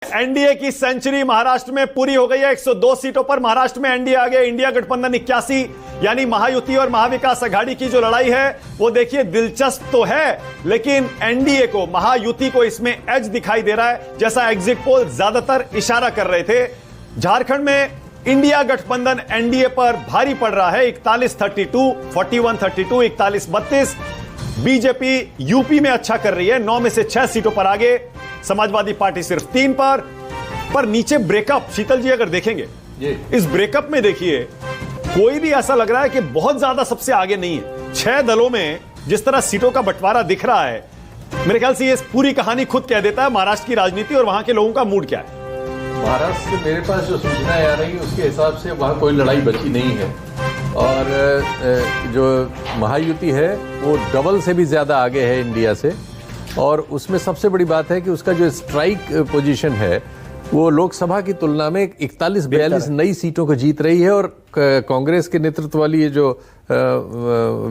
NDA की century Maharashtra में पूरी हो गई है। 102 सीटों पर महाराष्ट्र में एनडीए आ गया। इंडिया गठबंधन 81, यानी महायुति और महाविकास आघाड़ी की जो लड़ाई है वो देखिए दिलचस्प तो है, लेकिन एनडीए को, महायुति को इसमें एज दिखाई दे रहा है, जैसा एग्जिट पोल ज्यादातर इशारा कर रहे थे। झारखंड में इंडिया गठबंधन एनडीए पर भारी पड़ रहा है, 41-32, 41-32, 41-32। बीजेपी यूपी में अच्छा कर रही है, 9 में से 6 सीटों पर आगे। समाजवादी पार्टी सिर्फ 3 पर नीचे ब्रेकअप। शीतल जी अगर देखेंगे इस ब्रेकअप में, देखिए कोई भी ऐसा लग रहा है कि बहुत ज्यादा सबसे आगे नहीं है। 6 दलों में जिस तरह सीटों का बंटवारा दिख रहा है, मेरे ख्याल से ये पूरी कहानी खुद कह देता है महाराष्ट्र की राजनीति और वहां के लोगों का मूड क्या है। महाराष्ट्र से मेरे पास जो सूचनाएं आ रही है उसके हिसाब से वहां कोई लड़ाई बची नहीं है, और जो महायुति है वो डबल से भी ज्यादा आगे है इंडिया से। और उसमें सबसे बड़ी बात है कि उसका जो स्ट्राइक पोजीशन है वो लोकसभा की तुलना में 41-42 नई सीटों को जीत रही है, और कांग्रेस के नेतृत्व वाली ये जो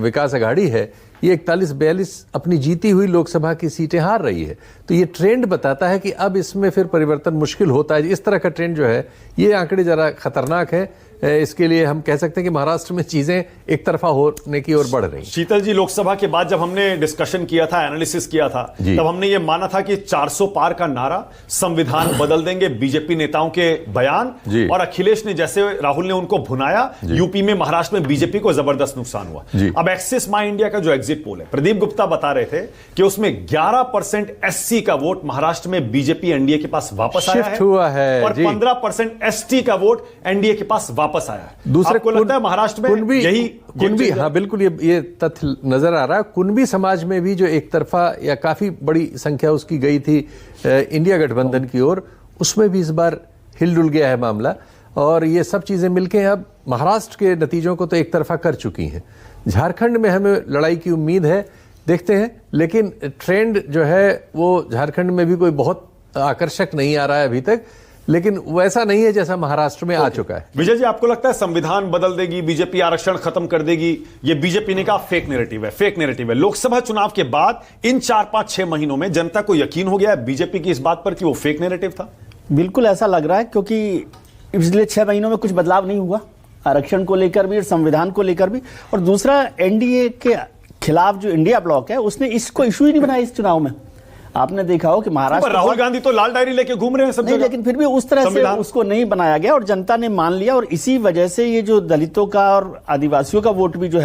विकास आघाड़ी है ये 41-42 अपनी जीती हुई लोकसभा की सीटें हार रही है। तो ये ट्रेंड बताता है कि अब इसमें फिर परिवर्तन मुश्किल होता है। इस तरह का ट्रेंड जो है ये आंकड़े जरा खतरनाक है। इसके लिए हम कह सकते हैं कि महाराष्ट्र में चीजें एक तरफा होने की ओर बढ़ रही। शीतल जी, लोकसभा के बाद जब हमने डिस्कशन किया था, एनालिसिस किया था, तब हमने ये माना था कि 400 पार का नारा, संविधान बदल देंगे, बीजेपी नेताओं के बयान, और अखिलेश ने, जैसे राहुल ने उनको भुनाया, यूपी में, महाराष्ट्र में बीजेपी को जबरदस्त नुकसान हुआ। अब एक्सिस माई इंडिया का जो एग्जिट पोल है, प्रदीप गुप्ता बता रहे थे कि उसमें 11% एससी का वोट महाराष्ट्र में बीजेपी एनडीए के पास वापस आया है, हुआ है, और 15% एसटी का वोट एनडीए के पास वापस आया है। दूसरे को लगता है महाराष्ट्र में यही कुनबी, हाँ बिल्कुल ये तथ्य नजर आ रहा है। कुनबी समाज में भी जो एक तरफा या काफी बड़ी संख्या उसकी गई थी इंडिया गठबंधन की ओर, उसमें भी इस बार हिलडुल गया है मामला। और ये सब चीजें मिलकर अब महाराष्ट्र के नतीजों को तो एक तरफा कर चुकी हैं। झारखंड में हमें लड़ाई की उम्मीद है, देखते हैं, लेकिन ट्रेंड जो है वो झारखंड में भी कोई बहुत आकर्षक नहीं आ रहा है अभी तक, लेकिन वैसा नहीं है जैसा महाराष्ट्र में आ चुका है। विजय जी, आपको लगता है संविधान बदल देगी बीजेपी, आरक्षण खत्म कर देगी? ये बीजेपी ने कहा फेक नैरेटिव है, फेक नैरेटिव है। लोकसभा चुनाव के बाद इन 4-5-6 महीनों में जनता को यकीन हो गया है बीजेपी की इस बात पर कि वो फेक नैरेटिव था? बिल्कुल ऐसा लग रहा है, क्योंकि पिछले 6 महीनों में कुछ बदलाव नहीं हुआ, आरक्षण को लेकर भी और संविधान को लेकर भी। और दूसरा, एनडीए के खिलाफ जो इंडिया ब्लॉक है उसने इसको इशू ही नहीं बनाया इस चुनाव में। आपने देखा हो कि महाराष्ट्र, राहुल गांधी तो लाल डायरी लेके घूम रहे हैं सब नहीं, लेकिन फिर भी उस तरह से उसको नहीं बनाया गया और जनता ने मान लिया। और इसी वजह से ये जो दलितों का और आदिवासियों का वोट भी जो है